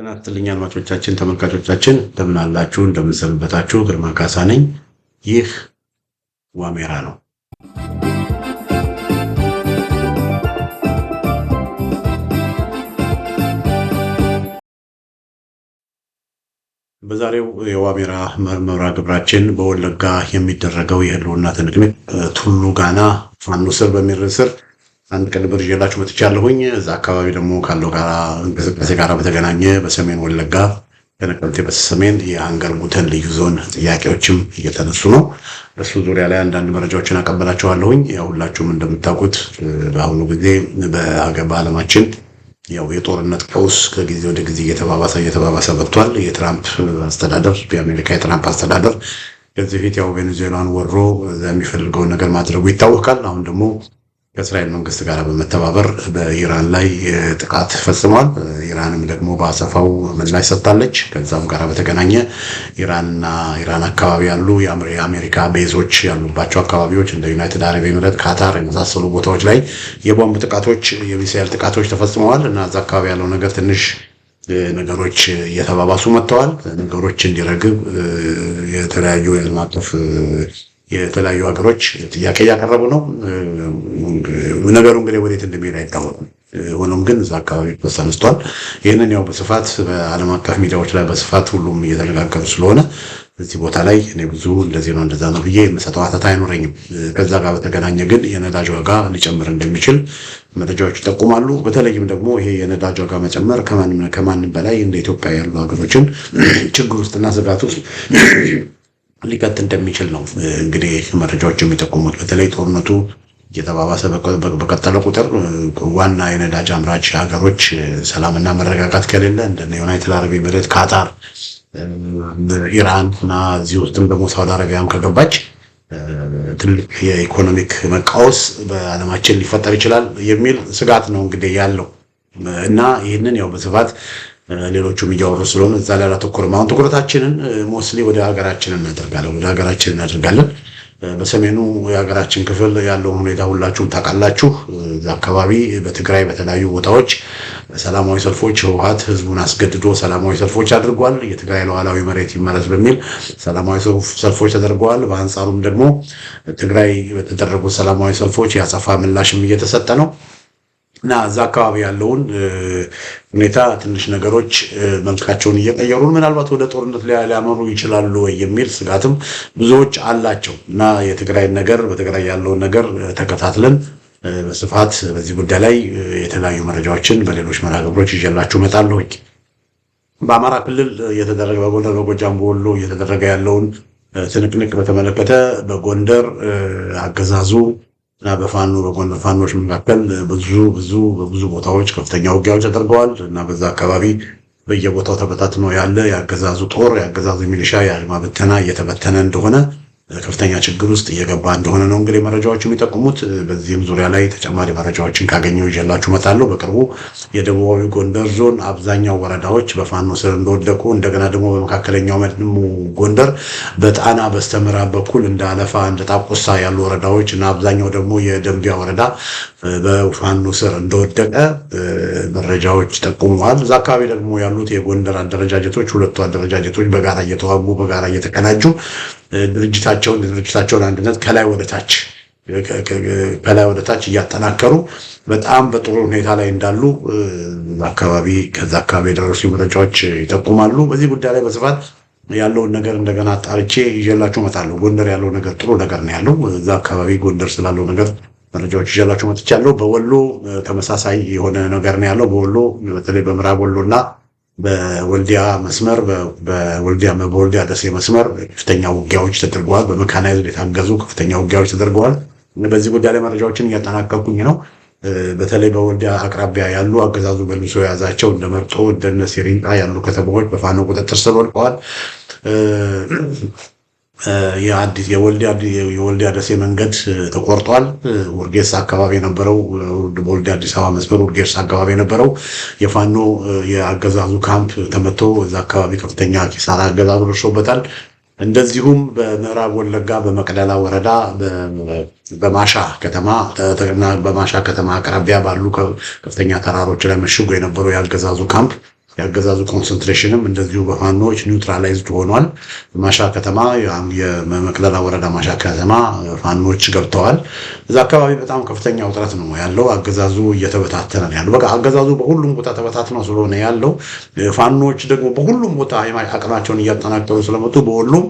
ጤና ይስጥልኝ አድማጮቻችን፣ ተመልካቾቻችን እንደምን አላችሁ? እንደምን ሰነበታችሁ? ግርማ ካሳ ነኝ። ይህ ዋሜራ ነው። በዛሬው የዋሜራ መርሃ ግብራችን በወለጋ የሚደረገው የህልውና ትንቅንቅ ቱሉ ጋና ፋኖ ስር በሚል ስር አንድ ቅንብር ይዤላችሁ መጥቻለሁኝ። እዛ አካባቢ ደግሞ ካለው ጋር እንቅስቃሴ ጋር በተገናኘ በሰሜን ወለጋ ከነቀምቴ በሰሜን የአንገር ጉተን ልዩ ዞን ጥያቄዎችም እየተነሱ ነው። በሱ ዙሪያ ላይ አንዳንድ መረጃዎችን አቀበላችኋለሁኝ። ያው ሁላችሁም እንደምታውቁት በአሁኑ ጊዜ በዓለማችን ያው የጦርነት ቀውስ ከጊዜ ወደ ጊዜ እየተባባሰ መጥቷል። የትራምፕ አስተዳደር የአሜሪካ የትራምፕ አስተዳደር ከዚህ በፊት ያው ቬኔዙዌላን ወሮ የሚፈልገውን ነገር ማድረጉ ይታወቃል። አሁን ደግሞ ከእስራኤል መንግስት ጋር በመተባበር በኢራን ላይ ጥቃት ፈጽሟል። ኢራንም ደግሞ በአጸፋው ምላሽ ሰጥታለች። ከዛም ጋር በተገናኘ ኢራን አካባቢ ያሉ የአሜሪካ ቤዞች ያሉባቸው አካባቢዎች እንደ ዩናይትድ አረብ ኤሚሬት፣ ካታር የመሳሰሉ ቦታዎች ላይ የቦምብ ጥቃቶች፣ የሚሳኤል ጥቃቶች ተፈጽመዋል እና እዛ አካባቢ ያለው ነገር ትንሽ ነገሮች እየተባባሱ መጥተዋል። ነገሮች እንዲረግብ የተለያዩ የዓለም አቀፍ የተለያዩ ሀገሮች ጥያቄ እያቀረቡ ነው። ነገሩ እንግዲህ ወዴት እንደሚሄድ አይታወቅም። ሆኖም ግን እዛ አካባቢ ተነስቷል። ይህንን ያው በስፋት በዓለም አቀፍ ሚዲያዎች ላይ በስፋት ሁሉም እየተነጋገሩ ስለሆነ እዚህ ቦታ ላይ እኔ ብዙ እንደዚህ ነው እንደዛ ነው ብዬ የምሰጠው አተታ አይኖረኝም። ከዛ ጋር በተገናኘ ግን የነዳጅ ዋጋ ሊጨምር እንደሚችል መረጃዎች ይጠቁማሉ። በተለይም ደግሞ ይሄ የነዳጅ ዋጋ መጨመር ከማንም በላይ እንደ ኢትዮጵያ ያሉ ሀገሮችን ችግር ውስጥና ስጋት ውስጥ ሊቀጥ እንደሚችል ነው እንግዲህ መረጃዎች የሚጠቁሙት። በተለይ ጦርነቱ እየተባባሰ በቀጠለ ቁጥር ዋና የነዳጅ አምራች ሀገሮች ሰላምና መረጋጋት ከሌለ እንደ ዩናይትድ አረብ ኤሚሬት፣ ካታር፣ ኢራን እና እዚህ ውስጥም ደግሞ ሳውዲ አረቢያም ከገባች ትልቅ የኢኮኖሚክ መቃወስ በዓለማችን ሊፈጠር ይችላል የሚል ስጋት ነው እንግዲህ ያለው እና ይህንን ያው በስፋት ሌሎቹም እያወሩ ስለሆነ እዛ ላይ አላተኮርም። አሁን ትኩረታችንን ሞስሊ ወደ ሀገራችን እናደርጋለን። በሰሜኑ የሀገራችን ክፍል ያለውን ሁኔታ ሁላችሁም ታውቃላችሁ። እዛ አካባቢ በትግራይ በተለያዩ ቦታዎች ሰላማዊ ሰልፎች ህወሓት ህዝቡን አስገድዶ ሰላማዊ ሰልፎች አድርጓል። የትግራይ ሉዓላዊ መሬት ይመለስ በሚል ሰላማዊ ሰልፎች ተደርገዋል። በአንጻሩም ደግሞ ትግራይ በተደረጉ ሰላማዊ ሰልፎች ያጸፋ ምላሽም እየተሰጠ ነው እና እዛ አካባቢ ያለውን ሁኔታ ትንሽ ነገሮች መልካቸውን እየቀየሩ ምናልባት ወደ ጦርነት ሊያመሩ ይችላሉ ወይ የሚል ስጋትም ብዙዎች አላቸው እና የትግራይ ነገር በትግራይ ያለውን ነገር ተከታትለን በስፋት በዚህ ጉዳይ ላይ የተለያዩ መረጃዎችን በሌሎች መርሃ ግብሮች ይዤላችሁ እመጣለሁ። በአማራ ክልል እየተደረገ በጎንደር፣ በጎጃም፣ በወሎ እየተደረገ ያለውን ትንቅንቅ በተመለከተ በጎንደር አገዛዙ እና በጎንደር ፋኖች መካከል በብዙ ቦታዎች ከፍተኛ ውጊያዎች ተደርገዋል እና በዛ አካባቢ በየቦታው ተበታትኖ ያለ የአገዛዙ ጦር የአገዛዙ ሚሊሻ የአድማ ብተና እየተበተነ እንደሆነ ከፍተኛ ችግር ውስጥ እየገባ እንደሆነ ነው እንግዲህ መረጃዎች የሚጠቁሙት። በዚህም ዙሪያ ላይ ተጨማሪ መረጃዎችን ካገኘው ይዤላችሁ እመጣለሁ። በቅርቡ የደቡባዊ ጎንደር ዞን አብዛኛው ወረዳዎች በፋኖ ስር እንደወደቁ፣ እንደገና ደግሞ በመካከለኛው ጎንደር በጣና በስተምዕራብ በኩል እንደ አለፋ እንደ ጣቁሳ ያሉ ወረዳዎች እና አብዛኛው ደግሞ የደንቢያ ወረዳ በፋኖ ስር እንደወደቀ መረጃዎች ጠቁመዋል። እዛ አካባቢ ደግሞ ያሉት የጎንደር አደረጃጀቶች ሁለቱ አደረጃጀቶች በጋራ እየተዋጉ በጋራ እየተቀናጁ ድርጅታቸውን አንድነት ከላይ ወደ ታች እያጠናከሩ በጣም በጥሩ ሁኔታ ላይ እንዳሉ ከዛ አካባቢ የደረሱ መረጃዎች ይጠቁማሉ። በዚህ ጉዳይ ላይ በስፋት ያለውን ነገር እንደገና አጣርቼ ይዤላችሁ እመጣለሁ። ጎንደር ያለው ነገር ጥሩ ነገር ነው ያለው። እዛ አካባቢ ጎንደር ስላለው ነገር መረጃዎች ይዤላችሁ መጥቻለሁ። በወሎ ተመሳሳይ የሆነ ነገር ነው ያለው። በወሎ በተለይ በምዕራብ ወሎና በወልዲያ መስመር በወልዲያ ደሴ መስመር ከፍተኛ ውጊያዎች ተደርገዋል። በመካናይዝድ የታገዙ ከፍተኛ ውጊያዎች ተደርገዋል። በዚህ ጉዳይ ላይ መረጃዎችን እያጠናቀቅኩኝ ነው። በተለይ በወልዲያ አቅራቢያ ያሉ አገዛዙ መልሶ የያዛቸው እንደ መርጦ እንደነ ሴሪንጣ ያሉ ከተማዎች በፋኖ ቁጥጥር ስር ወድቀዋል። የወልዲያ ደሴ መንገድ ተቆርጧል። ውርጌሳ አካባቢ የነበረው በወልዲያ አዲስ አበባ መስመር ውርጌሳ አካባቢ የነበረው የፋኖ የአገዛዙ ካምፕ ተመቶ እዛ አካባቢ ከፍተኛ ኪሳራ አገዛዙ ደርሶበታል። እንደዚሁም በምዕራብ ወለጋ በመቅደላ ወረዳ በማሻ ከተማ አቅራቢያ ባሉ ከፍተኛ ተራሮች ላይ መሽጎ የነበረው የአገዛዙ ካምፕ ያገዛዙ ኮንሰንትሬሽንም እንደዚሁ በፋኖች ኒውትራላይዝድ ሆኗል። ማሻ ከተማ የመቅደላ ወረዳ ማሻ ከተማ ፋኖች ገብተዋል። እዛ አካባቢ በጣም ከፍተኛ ውጥረት ነው ያለው። አገዛዙ እየተበታተነ ነው ያለው። በቃ አገዛዙ በሁሉም ቦታ ተበታትነው ስለሆነ ያለው ፋኖች ደግሞ በሁሉም ቦታ አቅማቸውን እያጠናከሩ ስለመጡ በሁሉም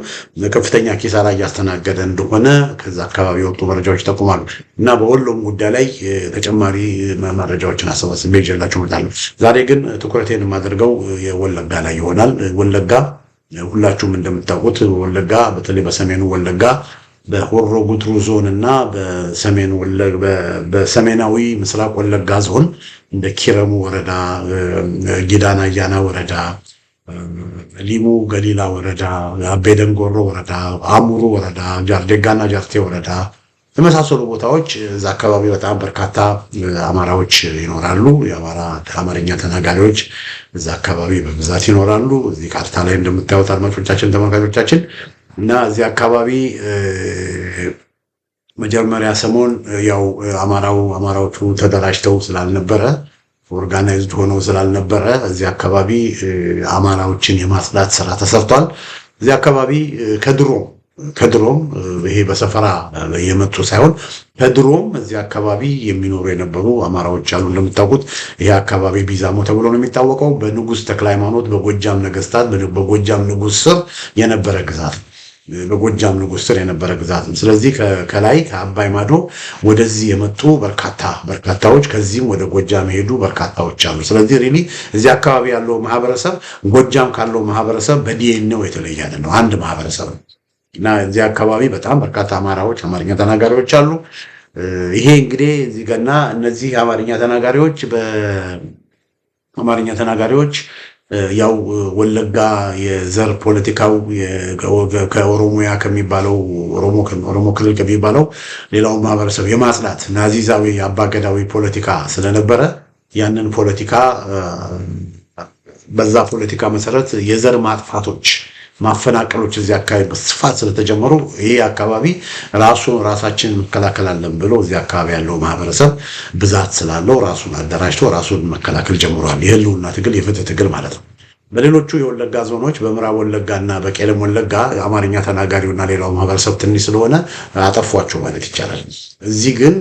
ከፍተኛ ኪሳራ እያስተናገደ እንደሆነ ከዛ አካባቢ የወጡ መረጃዎች ይጠቁማሉ። እና በሁሉም ጉዳይ ላይ ተጨማሪ መረጃዎችን አሰባስቤ ይዤላችሁ እመጣለሁ። ዛሬ ግን ትኩረቴን የማደርገው የወለጋ ላይ ይሆናል። ወለጋ ሁላችሁም እንደምታውቁት ወለጋ በተለይ በሰሜኑ ወለጋ በሆሮ ጉድሩ ዞን እና በሰሜናዊ ምስራቅ ወለጋ ዞን እንደ ኪረሙ ወረዳ፣ ጊዳና አያና ወረዳ፣ ሊሙ ገሊላ ወረዳ፣ አቤ ደንጎሮ ወረዳ፣ አሙሩ ወረዳ፣ ጃርዴጋና ጃርቴ ወረዳ የመሳሰሉ ቦታዎች እዛ አካባቢ በጣም በርካታ አማራዎች ይኖራሉ። አማርኛ ተናጋሪዎች እዛ አካባቢ በብዛት ይኖራሉ። እዚህ ካርታ ላይ እንደምታዩት አድማጮቻችን፣ ተመልካቾቻችን እና እዚህ አካባቢ መጀመሪያ ሰሞን ያው አማራዎቹ ተደራጅተው ስላልነበረ ኦርጋናይዝድ ሆነው ስላልነበረ እዚህ አካባቢ አማራዎችን የማጽዳት ስራ ተሰርቷል። እዚህ አካባቢ ከድሮም ይሄ በሰፈራ የመጡ ሳይሆን ከድሮም እዚህ አካባቢ የሚኖሩ የነበሩ አማራዎች አሉ። እንደምታውቁት ይሄ አካባቢ ቢዛሞ ተብሎ ነው የሚታወቀው። በንጉስ ተክለ ሃይማኖት በጎጃም ነገስታት በጎጃም ንጉስ ስር የነበረ ግዛት በጎጃም ንጉስ ስር የነበረ ግዛት ነው። ስለዚህ ከላይ ከአባይ ማዶ ወደዚህ የመጡ በርካታዎች ከዚህም ወደ ጎጃም የሄዱ በርካታዎች አሉ። ስለዚህ ሪሊ እዚህ አካባቢ ያለው ማህበረሰብ ጎጃም ካለው ማህበረሰብ በዲኤንኤው የተለየ አይደለም፣ አንድ ማህበረሰብ ነው። እና እዚህ አካባቢ በጣም በርካታ አማራዎች አማርኛ ተናጋሪዎች አሉ። ይሄ እንግዲህ እዚህ ጋርና እነዚህ አማርኛ ተናጋሪዎች ያው ወለጋ የዘር ፖለቲካው ከኦሮሚያ ከሚባለው ኦሮሞ ክልል ከሚባለው ሌላው ማህበረሰብ የማጽዳት ናዚዛዊ አባገዳዊ ፖለቲካ ስለነበረ ያንን ፖለቲካ በዛ ፖለቲካ መሰረት የዘር ማፈናቀሎች እዚህ አካባቢ በስፋት ስለተጀመሩ ይሄ አካባቢ ራሳችን መከላከላለን ብሎ እዚህ አካባቢ ያለው ማህበረሰብ ብዛት ስላለው ራሱን አደራጅቶ ራሱን መከላከል ጀምሯል። የህልውና ትግል፣ የፍትህ ትግል ማለት ነው። በሌሎቹ የወለጋ ዞኖች በምዕራብ ወለጋና በቄለም ወለጋ አማርኛ ተናጋሪውና ሌላው ማህበረሰብ ትንሽ ስለሆነ አጠፏቸው ማለት ይቻላል። እዚህ ግን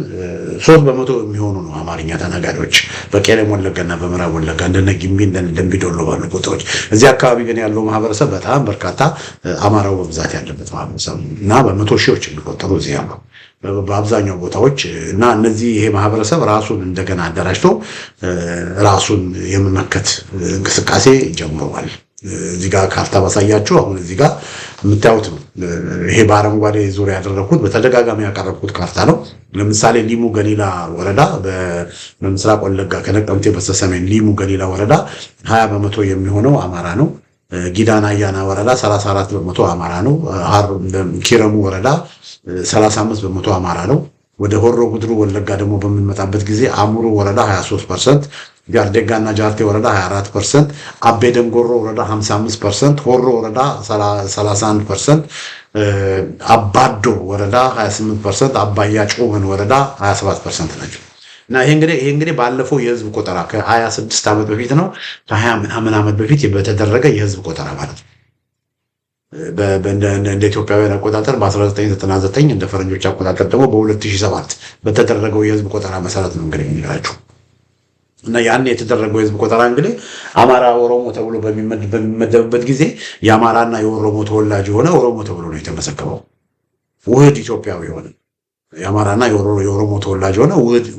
3% የሚሆኑ ነው አማርኛ ተናጋሪዎች በቄለም ወለጋና በምዕራብ ወለጋ እንደነ ጊምቢ እንደምቢዶሎ ባሉ ቦታዎች። እዚህ አካባቢ ግን ያለው ማህበረሰብ በጣም በርካታ አማራው በብዛት ያለበት ማህበረሰብ እና በመቶ ሺዎች የሚቆጠሩ እዚህ ያለው በአብዛኛው ቦታዎች እና ይሄ ማህበረሰብ ራሱን እንደገና አደራጅቶ ራሱን የመመከት እንቅስቃሴ ጀምሯል። እዚህ ጋር ካርታ ባሳያችሁ አሁን እዚህ ጋር የምታዩት ነው። ይሄ በአረንጓዴ ዙሪያ ያደረኩት በተደጋጋሚ ያቀረብኩት ካርታ ነው። ለምሳሌ ሊሙ ገሊላ ወረዳ በምስራቅ ወለጋ ከነቀምቴ በስተሰሜን ሊሙ ገሊላ ወረዳ 20% የሚሆነው አማራ ነው። ጊዳና አያና ወረዳ 34% አማራ ነው። ኪረሙ ወረዳ 35% አማራ ነው። ወደ ሆሮ ጉድሩ ወለጋ ደግሞ በምንመጣበት ጊዜ አሙሩ ወረዳ 23%፣ ጃርዴጋና ጃርቴ ወረዳ 24%፣ አቤ ደንጎሮ ወረዳ 55%፣ ሆሮ ወረዳ 31%፣ አባዶ ወረዳ 28%፣ አባያ ጮመን ወረዳ 27% ናቸው። እና ይሄ እንግዲህ ባለፈው የህዝብ ቆጠራ ከ26 ዓመት በፊት ነው ከ20 ምናምን ዓመት በፊት በተደረገ የህዝብ ቆጠራ ማለት ነው። እንደ ኢትዮጵያውያን አቆጣጠር በ1999 እንደ ፈረንጆች አቆጣጠር ደግሞ በ2007 በተደረገው የህዝብ ቆጠራ መሰረት ነው እንግዲህ የሚላችሁ። እና ያን የተደረገው የህዝብ ቆጠራ እንግዲህ አማራ ኦሮሞ ተብሎ በሚመደብበት ጊዜ የአማራና የኦሮሞ ተወላጅ የሆነ ኦሮሞ ተብሎ ነው የተመዘገበው። ውህድ ኢትዮጵያዊ የሆነ የአማራና የኦሮሞ ተወላጅ የሆነ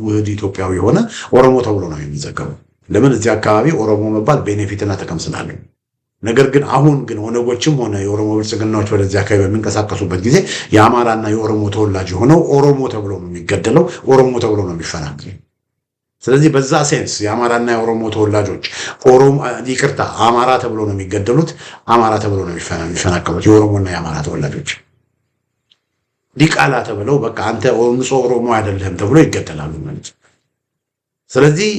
ውህድ ኢትዮጵያዊ የሆነ ኦሮሞ ተብሎ ነው የሚዘገበው። ለምን? እዚህ አካባቢ ኦሮሞ መባል ቤኔፊትና ጥቅም ስላለው። ነገር ግን አሁን ግን ኦነጎችም ሆነ የኦሮሞ ብልጽግናዎች ወደዚህ አካባቢ በሚንቀሳቀሱበት ጊዜ የአማራና የኦሮሞ ተወላጅ የሆነው ኦሮሞ ተብሎ ነው የሚገደለው፣ ኦሮሞ ተብሎ ነው የሚፈናቀለው። ስለዚህ በዛ ሴንስ የአማራና የኦሮሞ ተወላጆች አማራ ተብሎ ነው የሚገደሉት፣ አማራ ተብሎ ነው የሚፈናቀሉት። የኦሮሞና የአማራ ተወላጆች ዲቃላ ተብለው በቃ አንተ ኦሮሞ አይደለህም ተብሎ ይገደላሉ ማለት ነው። ስለዚህ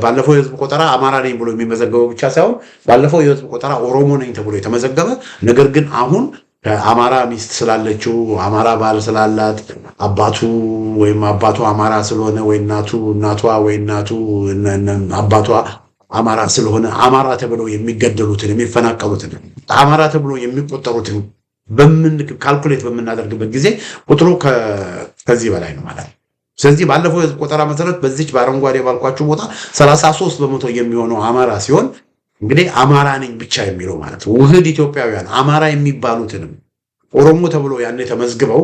ባለፈው የህዝብ ቆጠራ አማራ ነኝ ብሎ የሚመዘገበው ብቻ ሳይሆን ባለፈው የህዝብ ቆጠራ ኦሮሞ ነኝ ተብሎ የተመዘገበ ነገር ግን አሁን ከአማራ ሚስት ስላለችው አማራ ባል ስላላት አባቱ አማራ ስለሆነ ወይ እናቷ ወይ አባቷ አማራ ስለሆነ አማራ ተብለው የሚገደሉትን የሚፈናቀሉትን አማራ ተብለው የሚቆጠሩትን ካልኩሌት በምናደርግበት ጊዜ ቁጥሩ ከዚህ በላይ ነው ማለት ነው። ስለዚህ ባለፈው ቆጠራ መሰረት በዚች በአረንጓዴ ባልኳችሁ ቦታ 33% የሚሆነው አማራ ሲሆን እንግዲህ አማራ ነኝ ብቻ የሚለው ማለት ነው። ውህድ ኢትዮጵያውያን አማራ የሚባሉትንም ኦሮሞ ተብሎ ያኔ ተመዝግበው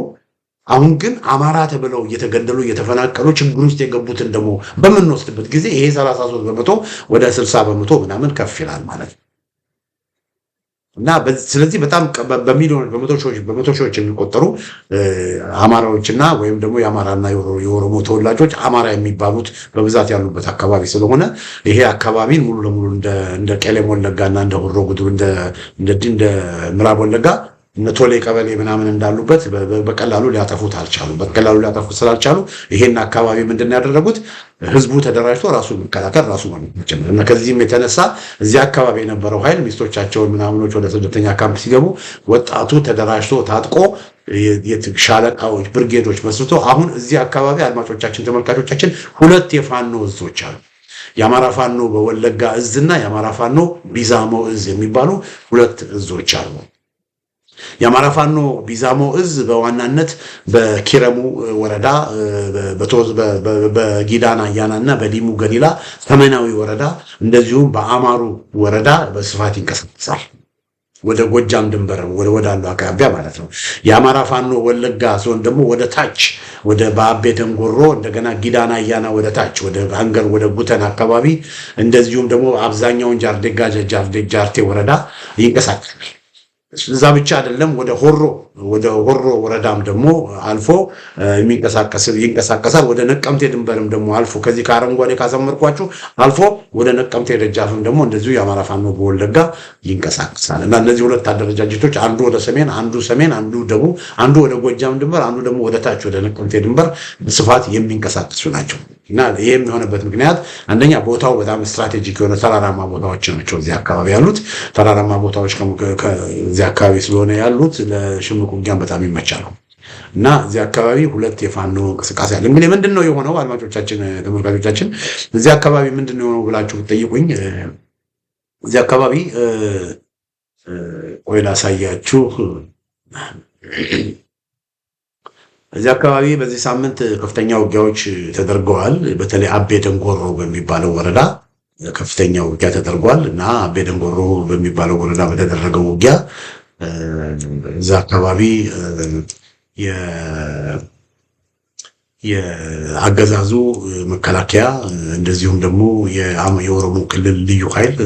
አሁን ግን አማራ ተብለው እየተገደሉ እየተፈናቀሉ ችግር ውስጥ የገቡትን ደግሞ በምንወስድበት ጊዜ ይሄ 33% ወደ 60% ምናምን ከፍ ይላል ማለት ነው። እና ስለዚህ በጣም በሚሊዮን በመቶ ሺዎች የሚቆጠሩ አማራዎችና ወይም ደግሞ የአማራና የኦሮሞ ተወላጆች አማራ የሚባሉት በብዛት ያሉበት አካባቢ ስለሆነ ይሄ አካባቢን ሙሉ ለሙሉ እንደ ቄለም ወለጋና እንደ ሆሮ ጉዱሩ እንደ ምዕራብ ወለጋ እነ ቶሌ ቀበሌ ምናምን እንዳሉበት በቀላሉ ሊያጠፉት አልቻሉ። በቀላሉ ሊያጠፉት ስላልቻሉ ይሄን አካባቢ ምንድነው ያደረጉት? ህዝቡ ተደራጅቶ ራሱን መከላከል ራሱ ማለት ነው። እና ከዚህም የተነሳ እዚህ አካባቢ የነበረው ኃይል ሚስቶቻቸውን ምናምኖች ወደ ስደተኛ ካምፕ ሲገቡ ወጣቱ ተደራጅቶ ታጥቆ ሻለቃዎች፣ ብርጌዶች መስርቶ አሁን እዚህ አካባቢ አድማጮቻችን፣ ተመልካቾቻችን ሁለት የፋኖ እዞች አሉ። የአማራ ፋኖ በወለጋ እዝና የአማራ ፋኖ ቢዛሞ እዝ የሚባሉ ሁለት እዞች አሉ። የአማራ ፋኖ ቢዛሞ እዝ በዋናነት በኪረሙ ወረዳ በጊዳና አያና እና በሊሙ ገሊላ ሰሜናዊ ወረዳ እንደዚሁም በአማሩ ወረዳ በስፋት ይንቀሳቀሳል። ወደ ጎጃም ድንበር ወዳለው አቅራቢያ ማለት ነው። የአማራ ፋኖ ወለጋ ዞን ደግሞ ወደ ታች ወደ በአቤ ደንጎሮ እንደገና ጊዳና አያና ወደ ታች ወደ አንገር ወደ ጉተን አካባቢ እንደዚሁም ደግሞ አብዛኛውን ጃርዴጋ ጃርቴ ወረዳ ይንቀሳቀሳል። እዛ ብቻ አይደለም ወደ ሆሮ ወረዳም ደግሞ አልፎ ይንቀሳቀሳል። ወደ ነቀምቴ ድንበርም ደግሞ አልፎ ከዚህ ከአረንጓዴ ካሰመርኳችሁ አልፎ ወደ ነቀምቴ ደጃፍም ደግሞ እንደዚሁ የአማራ ፋኖ በወለጋ ይንቀሳቀሳል። እና እነዚህ ሁለት አደረጃጀቶች አንዱ ወደ ሰሜን፣ አንዱ ደቡብ፣ አንዱ ወደ ጎጃም ድንበር፣ አንዱ ደግሞ ወደ ታች ወደ ነቀምቴ ድንበር በስፋት የሚንቀሳቀሱ ናቸው። እና ይሄ የሚሆነበት ምክንያት አንደኛ ቦታው በጣም ስትራቴጂክ የሆነ ተራራማ ቦታዎች ናቸው። እዚህ አካባቢ ያሉት ተራራማ ቦታዎች እዚህ አካባቢ ስለሆነ ያሉት ለሽምቅ ውጊያን በጣም ይመቻሉ። እና እዚህ አካባቢ ሁለት የፋኖ እንቅስቃሴ አለ። እንግዲህ ምንድነው የሆነው? አድማጮቻችን፣ ተመልካቾቻችን እዚህ አካባቢ ምንድነው የሆነው ብላችሁ ብትጠይቁኝ እዚህ አካባቢ ቆይ ላሳያችሁ። እዚህ አካባቢ በዚህ ሳምንት ከፍተኛ ውጊያዎች ተደርገዋል። በተለይ አቤ ደንጎሮ በሚባለው ወረዳ ከፍተኛ ውጊያ ተደርጓል እና አቤ ደንጎሮ በሚባለው ወረዳ በተደረገው ውጊያ እዛ አካባቢ የአገዛዙ መከላከያ እንደዚሁም ደግሞ የኦሮሞ ክልል ልዩ ኃይል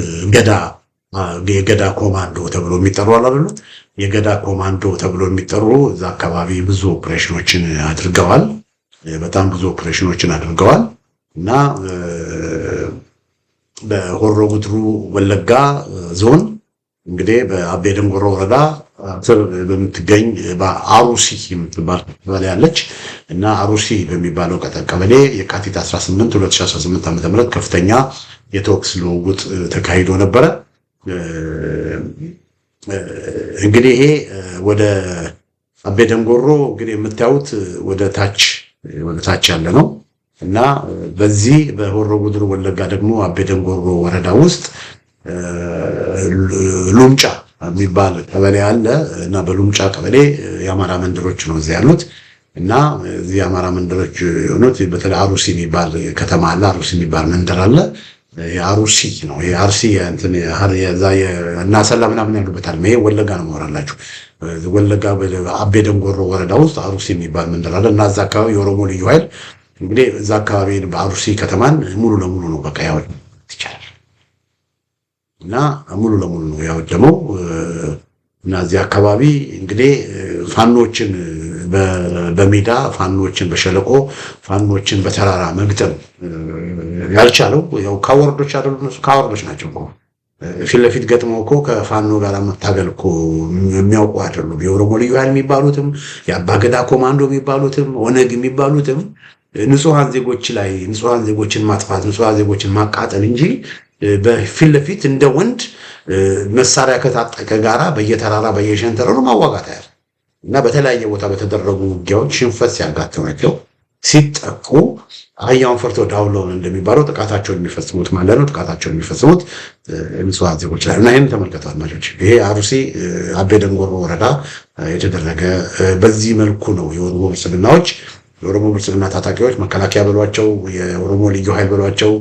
የገዳ ኮማንዶ ተብሎ የሚጠሩ አላሉ የገዳ ኮማንዶ ተብሎ የሚጠሩ እዛ አካባቢ ብዙ ኦፕሬሽኖችን አድርገዋል። በጣም ብዙ ኦፕሬሽኖችን አድርገዋል እና በሆሮ ጉድሩ ወለጋ ዞን እንግዲህ በአቤ ደንጎሮ ወረዳ ስር በምትገኝ በአሩሲ የምትባል ቀበሌ ያለች እና አሩሲ በሚባለው ቀበሌ የካቲት 18 2018 ዓ.ም ከፍተኛ የተኩስ ልውውጥ ተካሂዶ ነበረ። እንግዲህ ይሄ ወደ አቤ ደንጎሮ እንግዲህ የምታዩት ወደ ታች ያለ ነው እና በዚህ በሆሮ ጉድሩ ወለጋ ደግሞ አቤ ደንጎሮ ወረዳ ውስጥ ሉምጫ የሚባል ቀበሌ አለ እና በሉምጫ ቀበሌ የአማራ መንደሮች ነው እዚህ ያሉት እና እዚህ የአማራ መንደሮች የሆኑት በተለይ አሩሲ የሚባል ከተማ አለ፣ አሩሲ የሚባል መንደር አለ። የአሩሲ ነው የአርሲ እንትን የዛ እና ሰላም ምናምን ያሉበታል። ይሄ ወለጋ ነው ማወራላችሁ። ወለጋ በአቤ ደንጎሮ ወረዳ ውስጥ አሩሲ የሚባል መንደር አለ እና እዛ አካባቢ የኦሮሞ ልዩ ኃይል እንግዲህ እዛ አካባቢ በአሩሲ ከተማን ሙሉ ለሙሉ ነው በቃ ያወደመው ይቻላል እና ሙሉ ለሙሉ ነው ያወደመው። እና እዚህ አካባቢ እንግዲህ ፋኖችን በሜዳ ፋኖችን በሸለቆ ፋኖችን በተራራ መግጠም ያልቻለው ያው ካወርዶች አይደሉ፣ እነሱ ካወርዶች ናቸው እኮ ፊት ለፊት ገጥመው እኮ ከፋኖ ጋር መታገል እኮ የሚያውቁ አይደሉም። የኦሮሞ ልዩ ኃይል የሚባሉትም የአባገዳ ኮማንዶ የሚባሉትም ኦነግ የሚባሉትም ንጹሃን ዜጎችን ማጥፋት ንጹሃን ዜጎችን ማቃጠል እንጂ በፊት ለፊት እንደ ወንድ መሳሪያ ከታጠቀ ጋራ በየተራራ በየሸንተረሩ ማዋጋት ያለ እና በተለያየ ቦታ በተደረጉ ውጊያዎች ሽንፈት ሲያጋጥማቸው ሲጠቁ አህያውን ፈርቶ ዳውላውን እንደሚባለው ጥቃታቸውን የሚፈጽሙት ማለት ነው። ጥቃታቸውን የሚፈጽሙት ንጹሃን ዜጎች ላይ እና ይህን ተመልከቱ አድማጮች። ይሄ አሩሲ አቤ ደንጎሮ ወረዳ የተደረገ በዚህ መልኩ ነው። የኦሮሞ ብልጽግናዎች የኦሮሞ ብልጽግና ታጣቂዎች መከላከያ በሏቸው፣ የኦሮሞ ልዩ ኃይል በሏቸው፣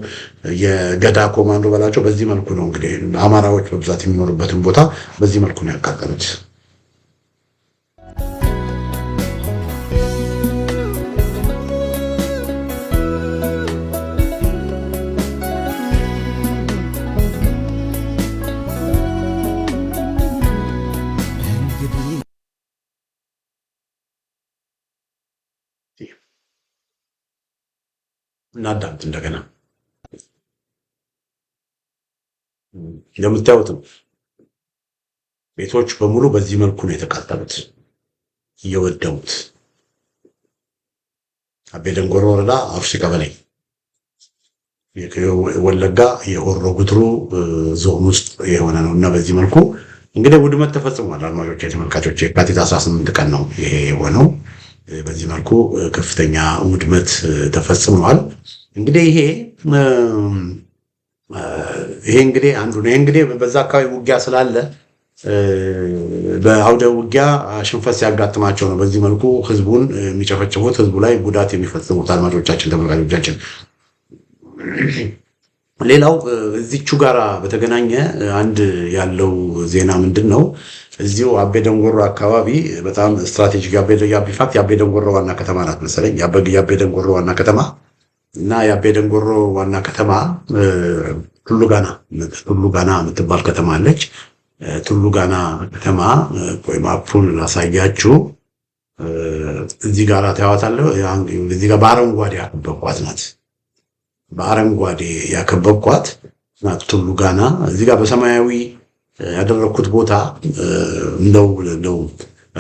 የገዳ ኮማንዶ በሏቸው፣ በዚህ መልኩ ነው እንግዲህ አማራዎች በብዛት የሚኖሩበትን ቦታ በዚህ መልኩ ነው ያቃጠሉት። እናዳምጥ እንደገና። እንደምታዩት ቤቶች በሙሉ በዚህ መልኩ ነው የተቃጠሉት፣ እየወደሙት። አቤ ደንጎሮ ወረዳ አሩሲ ቀበሌ ወለጋ የሆሮ ጉድሩ ዞን ውስጥ የሆነ ነው እና በዚህ መልኩ እንግዲህ ውድመት ተፈጽሟል። አድማጮች፣ ተመልካቾች የካቲት 18 ቀን ነው ይሄ የሆነው። በዚህ መልኩ ከፍተኛ ውድመት ተፈጽሟል። እንግዲህ ይሄ እንግዲህ አንዱ ነው። እንግዲህ በዛ አካባቢ ውጊያ ስላለ በአውደ ውጊያ ሽንፈት ሲያጋጥማቸው ነው በዚህ መልኩ ህዝቡን የሚጨፈጭፉት፣ ህዝቡ ላይ ጉዳት የሚፈጽሙት። አድማጮቻችን፣ ተመልካቾቻችን፣ ሌላው እዚቹ ጋራ በተገናኘ አንድ ያለው ዜና ምንድን ነው? እዚሁ አቤ ደንጎሮ አካባቢ በጣም ስትራቴጂክ የአቤ ደንጎሮ ዋና ከተማ ናት መሰለኝ። የአቤ ደንጎሮ ዋና ከተማ እና የአቤ ደንጎሮ ዋና ከተማ ቱሉ ጋና የምትባል ከተማ አለች። ቱሉ ጋና ከተማ ወይ ማፑን ላሳያችሁ። እዚህ ጋር ታያዋታለሁ። እዚህ ጋር በአረንጓዴ ያከበብኳት ናት። በአረንጓዴ ያከበብኳት ናት ቱሉ ጋና። እዚህ ጋር በሰማያዊ ያደረኩት ቦታ እንደው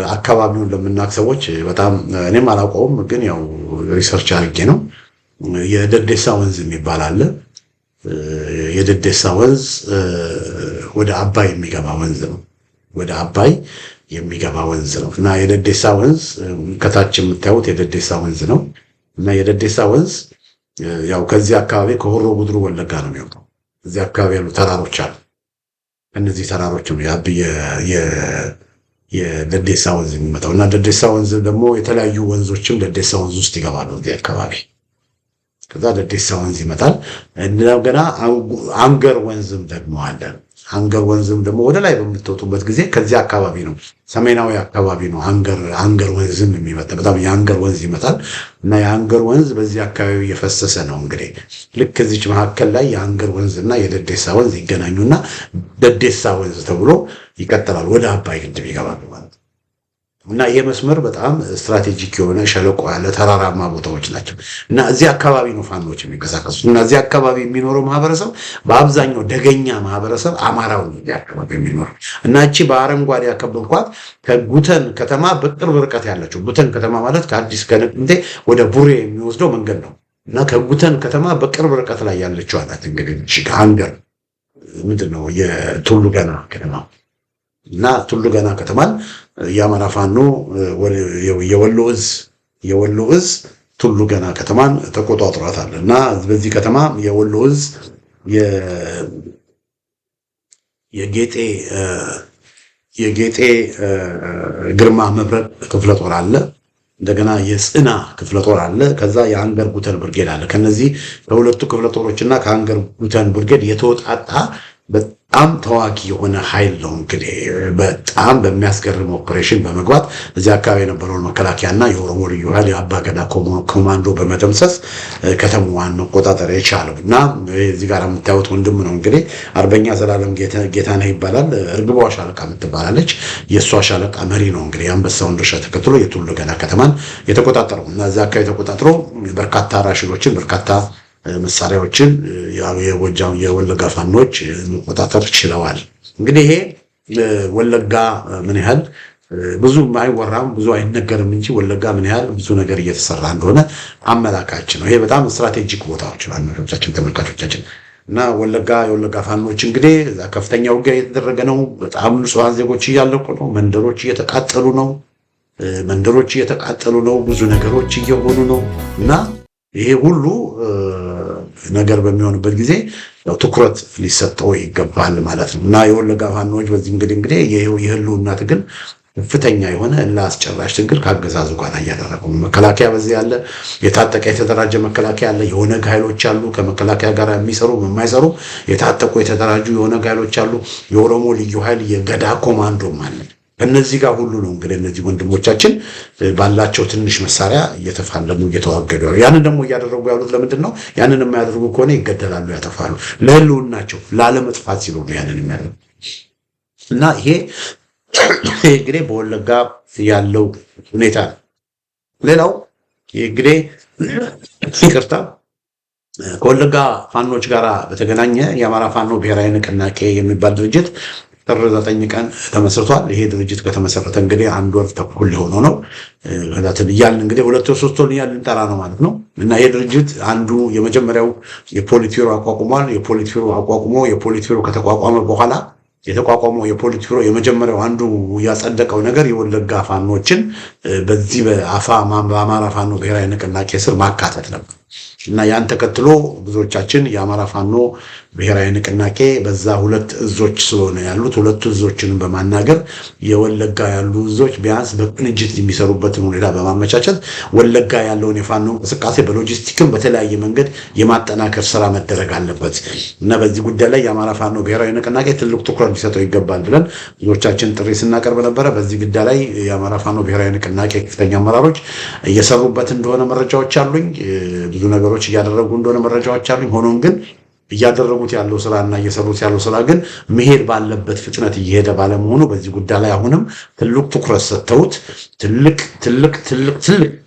አካባቢውን ለምናውቅ ሰዎች በጣም እኔም አላውቀውም፣ ግን ያው ሪሰርች አድርጌ ነው። የደዴሳ ወንዝ የሚባል አለ። የደዴሳ ወንዝ ወደ አባይ የሚገባ ወንዝ ነው። ወደ አባይ የሚገባ ወንዝ ነው እና የደዴሳ ወንዝ ከታች የምታዩት የደዴሳ ወንዝ ነው እና የደዴሳ ወንዝ ያው ከዚህ አካባቢ ከሆሮ ጉድሩ ወለጋ ነው የሚወጣው። እዚህ አካባቢ ያሉ ተራሮች አሉ። እነዚህ ተራሮች ነው የደዴሳ ወንዝ የሚመጣው እና ደዴሳ ወንዝ ደግሞ የተለያዩ ወንዞችም ደዴሳ ወንዝ ውስጥ ይገባሉ እዚህ አካባቢ። ከዛ ደዴሳ ወንዝ ይመጣል። እንደገና አንገር ወንዝም ደግሞ አለ። አንገር ወንዝም ደግሞ ወደ ላይ በምትወጡበት ጊዜ ከዚህ አካባቢ ነው፣ ሰሜናዊ አካባቢ ነው አንገር ወንዝም የሚመጣ። በጣም የአንገር ወንዝ ይመጣል እና የአንገር ወንዝ በዚህ አካባቢ እየፈሰሰ ነው። እንግዲህ ልክ እዚች መካከል ላይ የአንገር ወንዝ እና የደዴሳ ወንዝ ይገናኙና ደዴሳ ወንዝ ተብሎ ይቀጥላል፣ ወደ አባይ ግድብ ይገባሉ ማለት ነው። እና ይሄ መስመር በጣም ስትራቴጂክ የሆነ ሸለቆ ያለ ተራራማ ቦታዎች ናቸው እና እዚህ አካባቢ ነው ፋኖች የሚንቀሳቀሱት። እና እዚህ አካባቢ የሚኖረው ማህበረሰብ በአብዛኛው ደገኛ ማህበረሰብ አማራው አካባቢ የሚኖረው እና እቺ በአረንጓዴ ያከበብኳት ከጉተን ከተማ በቅርብ ርቀት ያለችው፣ ጉተን ከተማ ማለት ከአዲስ ከነቅምቴ ወደ ቡሬ የሚወስደው መንገድ ነው እና ከጉተን ከተማ በቅርብ ርቀት ላይ ያለችው አላት። እንግዲህ አንገር ምንድን ነው የቱሉ ገና ከተማ እና ቱሉ ገና ከተማን የአማራ ፋኖ የወሎ እዝ ቱሉ ገና ከተማን ተቆጣጥሯታል እና በዚህ ከተማ የወሎ እዝ የጌጤ ግርማ መብረቅ ክፍለ ጦር አለ። እንደገና የጽና ክፍለ ጦር አለ። ከዛ የአንገር ጉተን ብርጌድ አለ። ከነዚህ ከሁለቱ ክፍለ ጦሮችና ከአንገር ጉተን ብርጌድ የተወጣጣ በጣም ታዋቂ የሆነ ኃይል ነው። እንግዲህ በጣም በሚያስገርም ኦፕሬሽን በመግባት እዚህ አካባቢ የነበረውን መከላከያና የኦሮሞ ልዩ ኃይል የአባገዳ ኮማንዶ በመደምሰስ ከተማዋን መቆጣጠር የቻለው እና እዚህ ጋር የምታዩት ወንድም ነው እንግዲህ አርበኛ ዘላለም ጌታነህ ይባላል። እርግቧ ሻለቃ የምትባላለች የእሷ ሻለቃ መሪ ነው። እንግዲህ የአንበሳውን ድርሻ ተከትሎ የቱሉ ገና ከተማን የተቆጣጠረው እና እዚህ አካባቢ ተቆጣጥሮ በርካታ ራሽሎችን በርካታ መሳሪያዎችን የወለጋ ፋኖች መቆጣጠር ችለዋል። እንግዲህ ይሄ ወለጋ ምን ያህል ብዙ አይወራም ብዙ አይነገርም እንጂ ወለጋ ምን ያህል ብዙ ነገር እየተሰራ እንደሆነ አመላካች ነው። ይሄ በጣም ስትራቴጂክ ቦታዎች ነው ተመልካቾቻችን። እና የወለጋ ፋኖች እንግዲህ ከፍተኛ ውጊያ እየተደረገ ነው። በጣም ንጹሃን ዜጎች እያለቁ ነው። መንደሮች እየተቃጠሉ ነው። መንደሮች እየተቃጠሉ ነው፣ ብዙ ነገሮች እየሆኑ ነው እና ይሄ ሁሉ ነገር በሚሆንበት ጊዜ ያው ትኩረት ሊሰጠው ይገባል ማለት ነው እና የወለጋ ፋኖች በዚህ እንግዲህ የህልውና ትግል ከፍተኛ የሆነ ለአስጨራሽ ትግል ካገዛዙ ጋር እያደረጉ መከላከያ በዚህ ያለ የታጠቀ የተደራጀ መከላከያ አለ። የኦነግ ኃይሎች አሉ፣ ከመከላከያ ጋር የሚሰሩ የማይሰሩ የታጠቁ የተደራጁ የኦነግ ኃይሎች አሉ። የኦሮሞ ልዩ ኃይል የገዳ ኮማንዶም አለ። ከነዚህ ጋር ሁሉ ነው እንግዲህ እነዚህ ወንድሞቻችን ባላቸው ትንሽ መሳሪያ እየተፋለሙ እየተዋገዱ ያሉ። ያንን ደግሞ እያደረጉ ያሉት ለምንድን ነው? ያንን የማያደርጉ ከሆነ ይገደላሉ፣ ያጠፋሉ። ለህልውናቸው ላለመጥፋት ሲሉ ነው ያንን የሚያደርጉ እና ይሄ እንግዲህ በወለጋ ያለው ሁኔታ ነው። ሌላው እንግዲህ ይቅርታ ከወለጋ ፋኖች ጋር በተገናኘ የአማራ ፋኖ ብሔራዊ ንቅናቄ የሚባል ድርጅት ጥር 9 ቀን ተመስርቷል። ይሄ ድርጅት ከተመሰረተ እንግዲህ 1 ወር ተኩል ሊሆነው ነው። ከዛት እያልን እንግዲህ 2 ወር 3 ወር እያልን እንጠራ ነው ማለት ነው እና ይሄ ድርጅት አንዱ የመጀመሪያው የፖሊት ቢሮ አቋቁሟል። የፖሊት ቢሮ አቋቁሞ የፖሊት ቢሮ ከተቋቋመ በኋላ የተቋቋመው የፖሊት ቢሮ የመጀመሪያው አንዱ ያጸደቀው ነገር የወለጋ ፋኖችን በዚህ በአማራ ፋኖ ብሔራዊ ንቅናቄ ስር ማካተት ነበር እና ያን ተከትሎ ብዙዎቻችን የአማራ ፋኖ ብሔራዊ ንቅናቄ በዛ 2 እዞች ስለሆነ ያሉት 2 እዞችንም በማናገር የወለጋ ያሉ እዞች ቢያንስ በቅንጅት የሚሰሩበትን ሁኔታ በማመቻቸት ወለጋ ያለውን የፋኖ እንቅስቃሴ በሎጂስቲክም በተለያየ መንገድ የማጠናከር ስራ መደረግ አለበት እና በዚህ ጉዳይ ላይ የአማራ ፋኖ ብሔራዊ ንቅናቄ ትልቅ ትኩረት ሊሰጠው ይገባል ብለን ብዙዎቻችን ጥሪ ስናቀርብ ነበረ። በዚህ ጉዳይ ላይ የአማራ ፋኖ ብሔራዊ ንቅናቄ ከፍተኛ አመራሮች እየሰሩበት እንደሆነ መረጃዎች አሉኝ። ብዙ ነገሮች እያደረጉ እንደሆነ መረጃዎች አሉኝ። ሆኖም ግን እያደረጉት ያለው ስራ እና እየሰሩት ያለው ስራ ግን መሄድ ባለበት ፍጥነት እየሄደ ባለመሆኑ በዚህ ጉዳይ ላይ አሁንም ትልቅ ትኩረት ሰጥተውት ትልቅ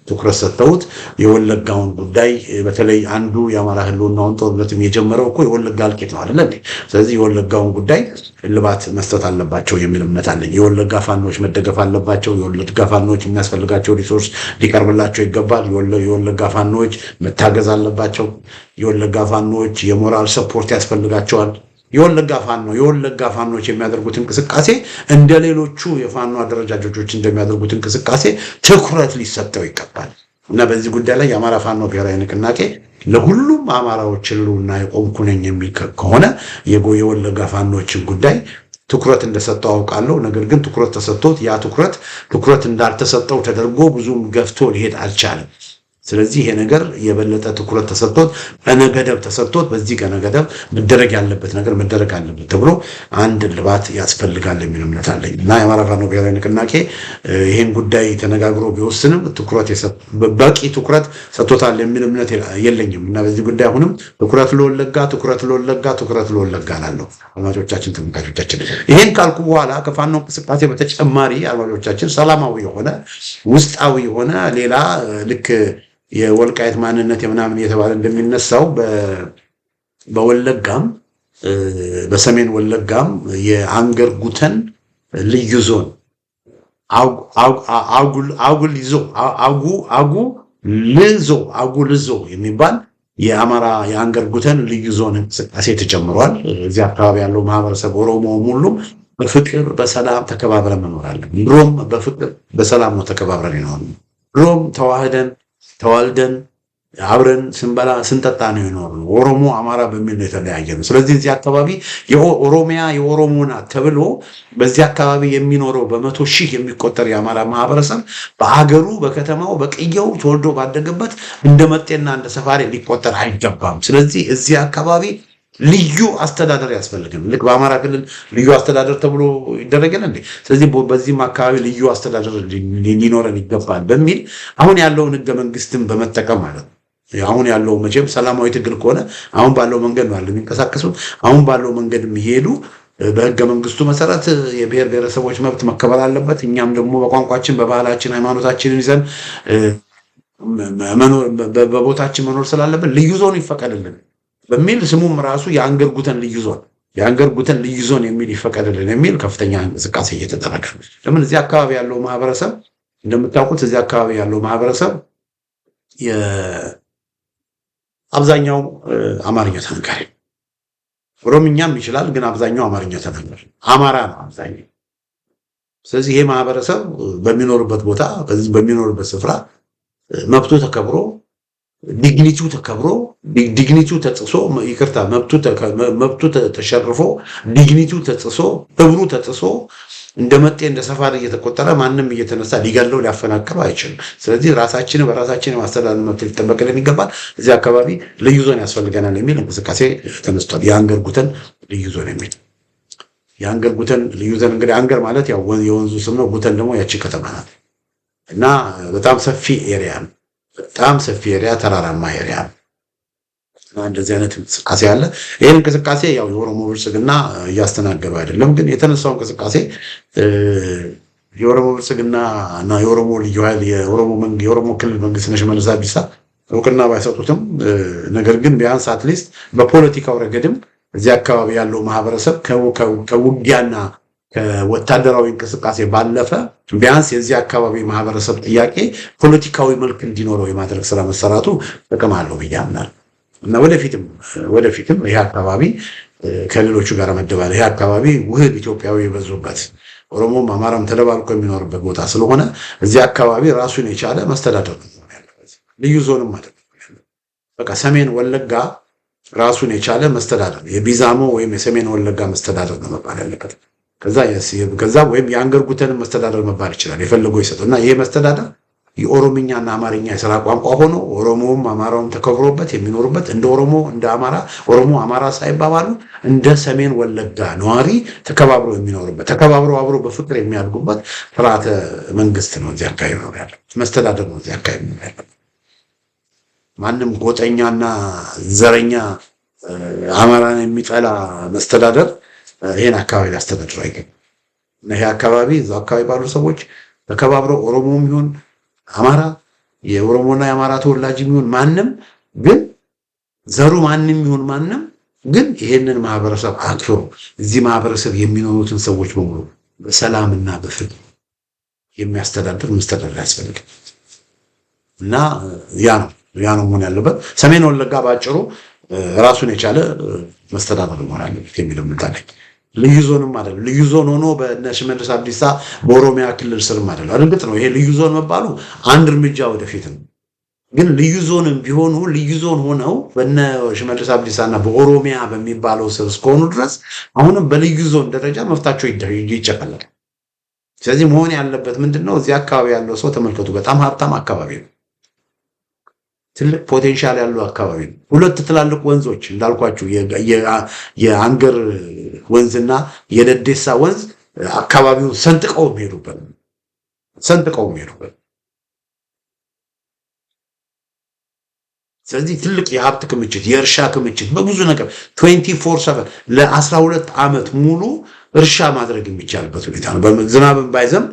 ትኩረት ሰጥተውት የወለጋውን ጉዳይ በተለይ አንዱ የአማራ ህልውናውን ጦርነትም የጀመረው እኮ የወለጋ እልቂት ነው አይደል? ስለዚህ የወለጋውን ጉዳይ እልባት መስጠት አለባቸው የሚል እምነት አለኝ። የወለጋ ፋኖች መደገፍ አለባቸው። የወለጋ ፋኖች የሚያስፈልጋቸው ሪሶርስ ሊቀርብላቸው ይገባል። የወለጋ ፋኖች መታገዝ አለባቸው። የወለጋ ፋኖች የሞራል ሰፖርት ያስፈልጋቸዋል። የወለጋ ፋኖች የሚያደርጉት እንቅስቃሴ እንደ ሌሎቹ የፋኖ አደረጃጀቶች እንደሚያደርጉት እንቅስቃሴ ትኩረት ሊሰጠው ይገባል እና በዚህ ጉዳይ ላይ የአማራ ፋኖ ብሔራዊ ንቅናቄ ለሁሉም አማራዎች ህልውና የቆምኩ ነኝ የሚል ከሆነ የወለጋ ፋኖችን ጉዳይ ትኩረት እንደሰጠው አውቃለሁ። ነገር ግን ትኩረት ተሰጥቶት ያ ትኩረት እንዳልተሰጠው ተደርጎ ብዙም ገፍቶ ሊሄድ አልቻለም። ስለዚህ ይሄ ነገር የበለጠ ትኩረት ተሰጥቶት ቀነገደብ ተሰጥቶት በዚህ ቀነገደብ መደረግ ያለበት ነገር መደረግ አለበት ተብሎ አንድ ልባት ያስፈልጋል የሚል እምነት አለኝ እና የአማራ ፋኖ ብሔራዊ ንቅናቄ ይሄን ጉዳይ ተነጋግሮ ቢወስንም በቂ ትኩረት ሰጥቶታል የሚል እምነት የለኝም እና በዚህ ጉዳይ አሁንም ትኩረት ለወለጋ ላለው አድማጮቻችን፣ ተመልካቾቻችን ይሄን ካልኩ በኋላ ከፋኖ እንቅስቃሴ በተጨማሪ አድማጮቻችን ሰላማዊ የሆነ ውስጣዊ የሆነ ሌላ ልክ የወልቃይት ማንነት የምናምን እየተባለ እንደሚነሳው በወለጋም በሰሜን ወለጋም የአንገር ጉተን ልዩ ዞን አጉልዞ የሚባል የአማራ የአንገር ጉተን ልዩ ዞን እንቅስቃሴ ተጀምሯል። እዚህ አካባቢ ያለው ማህበረሰብ ኦሮሞ ሁሉ በፍቅር በሰላም ተከባብረን መኖራለን። ድሮም በፍቅር በሰላም ነው ተከባብረን ይኖር። ድሮም ተዋልደን አብረን ስንበላ ስንጠጣ ነው የኖርነው። ኦሮሞ አማራ በሚል ነው የተለያየ ነው። ስለዚህ እዚህ አካባቢ የኦሮሚያ የኦሮሞ ናት ተብሎ በዚህ አካባቢ የሚኖረው በመቶ ሺህ የሚቆጠር የአማራ ማህበረሰብ በአገሩ በከተማው በቅየው ተወልዶ ባደገበት እንደ መጤና እንደ ሰፋሪ ሊቆጠር አይገባም። ስለዚህ እዚህ አካባቢ ልዩ አስተዳደር ያስፈልጋል። ልክ በአማራ ክልል ልዩ አስተዳደር ተብሎ ይደረጋል እንዴ? ስለዚህ በዚህም አካባቢ ልዩ አስተዳደር ሊኖረን ይገባል በሚል አሁን ያለውን ህገ መንግስትን በመጠቀም ማለት ነው። አሁን ያለው መቼም ሰላማዊ ትግል ከሆነ አሁን ባለው መንገድ ነው የሚንቀሳቀሱት። አሁን ባለው መንገድ የሚሄዱ በህገ መንግስቱ መሰረት የብሔር ብሔረሰቦች መብት መከበር አለበት። እኛም ደግሞ በቋንቋችን በባህላችን ሃይማኖታችንን ይዘን በቦታችን መኖር ስላለብን ልዩ ዞን ይፈቀድልን በሚል ስሙም ራሱ የአንገር ጉተን ልዩ ዞን የሚል ይፈቀድልን የሚል ከፍተኛ እንቅስቃሴ እየተደረገ ነው። ለምን እዚህ አካባቢ ያለው ማህበረሰብ እንደምታውቁት እዚህ አካባቢ ያለው ማህበረሰብ አብዛኛው አማርኛ ተናጋሪ፣ ኦሮምኛም ይችላል፣ ግን አብዛኛው አማርኛ ተናጋሪ አማራ ነው አብዛኛው። ስለዚህ ይሄ ማህበረሰብ በሚኖርበት ቦታ በሚኖርበት ስፍራ መብቱ ተከብሮ ዲግኒቲው ተከብሮ ዲግኒቲው ተጥሶ ይቅርታ መብቱ ተሸርፎ ዲግኒቲው ተጥሶ ክብሩ ተጥሶ እንደመጤ እንደ ሰፋሪ እየተቆጠረ ማንም እየተነሳ ሊገለው ሊያፈናቅለው አይችልም። ስለዚህ በራሳችን የማስተዳደር መብት ሊጠበቅልን ይገባል። እዚህ አካባቢ ልዩ ዞን ያስፈልገናል የሚል እንቅስቃሴ ተነስቷል። የአንገር ጉተን ልዩ ዞን የሚል የአንገር ጉተን ልዩ ዞን እንግዲህ አንገር ማለት ያው የወንዙ ስም ነው። ጉተን ደግሞ ያቺ ከተማ ናት እና በጣም ሰፊ ኤሪያ ነው። በጣም ሰፊ ኤሪያ፣ ተራራማ ኤሪያ እንደዚህ አይነት እንቅስቃሴ አለ። ይሄን እንቅስቃሴ ያው የኦሮሞ ብልጽግና እያስተናገዱ አይደለም። ግን የተነሳው እንቅስቃሴ የኦሮሞ ብልጽግና እና የኦሮሞ ልዩ ኃይል የኦሮሞ ክልል መንግስት ሽመልስ አብዲሳ እውቅና ባይሰጡትም ነገር ግን ቢያንስ አትሊስት በፖለቲካው ረገድም እዚህ አካባቢ ያለው ማህበረሰብ ከውጊያና ከወታደራዊ እንቅስቃሴ ባለፈ ቢያንስ የዚህ አካባቢ ማህበረሰብ ጥያቄ ፖለቲካዊ መልክ እንዲኖረው የማድረግ ስራ መሰራቱ ጥቅም አለው ብዬ አምናለሁ እና ወደፊትም ይሄ አካባቢ ከሌሎቹ ጋር መደባለ ይሄ አካባቢ ውህድ ኢትዮጵያዊ የበዙበት ኦሮሞም አማራም ተደባልቆ የሚኖርበት ቦታ ስለሆነ እዚህ አካባቢ ራሱን የቻለ መስተዳደር ነው ያለበት። ልዩ ዞንም አይደለም። በቃ ሰሜን ወለጋ ራሱን የቻለ መስተዳደር የቢዛሞ ወይም የሰሜን ወለጋ መስተዳደር ነው መባል ያለበት። ከዛ ወይም የአንገር ጉተን መስተዳደር መባል ይችላል የፈለገው ይሰጡና ይሄ መስተዳደር የኦሮምኛና አማርኛ የሥራ ቋንቋ ሆኖ ኦሮሞውም አማራውም ተከብሮበት የሚኖርበት እንደ ኦሮሞ አማራ ሳይባባሉ እንደ ሰሜን ወለጋ ነዋሪ ተከባብሮ የሚኖርበት ተከባብሮ አብሮ በፍቅር የሚያድጉበት ስርዓተ መንግስት ነው እዚህ አካባቢ ነው ያለው። መስተዳደር ነው እዚህ አካባቢ ነው ያለው። ማንም ጎጠኛና ዘረኛ አማራን የሚጠላ መስተዳደር ይሄን አካባቢ ሊያስተዳድር አይገባም። እና ይሄ አካባቢ እዛው አካባቢ ባሉ ሰዎች ተከባብረው ኦሮሞም ይሁን አማራ የኦሮሞና የአማራ ተወላጅ ይሁን ማንም ግን ዘሩ ማንም ይሁን ማንም ግን ይሄንን ማህበረሰብ አክብሮ እዚህ ማህበረሰብ የሚኖሩትን ሰዎች በሙሉ በሰላምና በፍቅር የሚያስተዳድር መስተዳድር ያስፈልጋል። እና ያ ነው መሆን ያለበት። ሰሜን ወለጋ ባጭሩ ራሱን የቻለ መስተዳድር መሆን አለበት የሚል እምነት አለኝ። ልዩ ዞንም አይደለም። ልዩ ዞን ሆኖ በሽመልስ አብዲሳ በኦሮሚያ ክልል ስርም አይደለም። እርግጥ ነው ይሄ ልዩ ዞን መባሉ አንድ እርምጃ ወደፊት ነው። ግን ልዩ ዞንም ቢሆኑ ልዩ ዞን ሆነው በነ ሽመልስ አብዲሳና በኦሮሚያ በሚባለው ስር እስከሆኑ ድረስ አሁንም በልዩ ዞን ደረጃ መፍታቸው ይጨፈላል። ስለዚህ መሆን ያለበት ምንድነው? እዚህ አካባቢ ያለው ሰው ተመልከቱ፣ በጣም ሀብታም አካባቢ ነው። ትልቅ ፖቴንሻል ያለው አካባቢ ነው። ሁለት ትላልቅ ወንዞች እንዳልኳችሁ የአንገር ወንዝና የደዴሳ ወንዝ አካባቢውን ሰንጥቀው የሚሄዱበት ስለዚህ ትልቅ የሀብት ክምችት የእርሻ ክምችት በብዙ ነገር 24/7 ለ12 ዓመት ሙሉ እርሻ ማድረግ የሚቻልበት ሁኔታ ነው። ዝናብን ባይዘንብ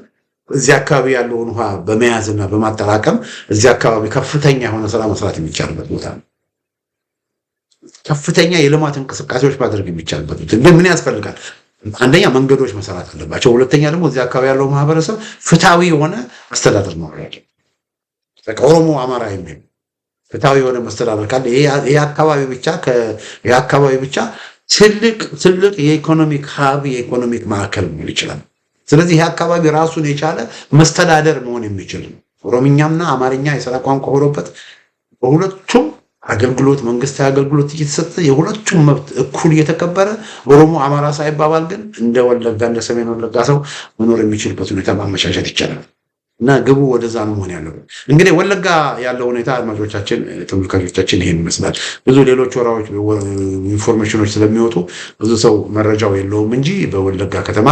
እዚህ አካባቢ ያለውን ውሃ በመያዝና በማጠራቀም እዚህ አካባቢ ከፍተኛ የሆነ ስራ መስራት የሚቻልበት ቦታ ነው። ከፍተኛ የልማት እንቅስቃሴዎች ማድረግ የሚቻልበት ቦታ ግን ምን ያስፈልጋል? አንደኛ መንገዶች መሰራት አለባቸው። ሁለተኛ ደግሞ እዚህ አካባቢ ያለው ማህበረሰብ ፍትሃዊ የሆነ አስተዳደር ነው ያለው። ኦሮሞ አማራ የሚል ፍትሃዊ የሆነ መስተዳደር ካለ ይሄ አካባቢ ብቻ ትልቅ የኢኮኖሚክ ሀብ የኢኮኖሚክ ማዕከል መሆን ይችላል። ስለዚህ ይሄ አካባቢ ራሱን የቻለ መስተዳደር መሆን የሚችል ኦሮምኛና አማርኛ የሥራ ቋንቋ ሆኖበት በሁለቱም አገልግሎት መንግስታዊ አገልግሎት እየተሰጠ የሁለቱም መብት እኩል እየተከበረ ኦሮሞ አማራ ሳይባባል ግን እንደ ወለጋ እንደ ሰሜን ወለጋ ሰው መኖር የሚችልበት ሁኔታ ማመቻቸት ይቻላል። እና ግቡ ወደዛ ነው መሆን ያለው። እንግዲህ ወለጋ ያለው ሁኔታ አድማጮቻችን፣ ተመልካቾቻችን ይሄን ይመስላል። ብዙ ሌሎች ወራዎች ኢንፎርሜሽኖች ስለሚወጡ ብዙ ሰው መረጃው የለውም እንጂ በወለጋ ከተማ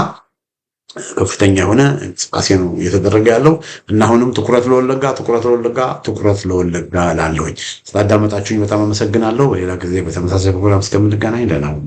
ከፍተኛ የሆነ እንቅስቃሴ ነው እየተደረገ ያለው እና አሁንም ትኩረት ለወለጋ ላለሁኝ ስላዳመጣችሁኝ በጣም አመሰግናለሁ። በሌላ ጊዜ በተመሳሳይ ፕሮግራም እስከምንገናኝ ደህና ሁኑ።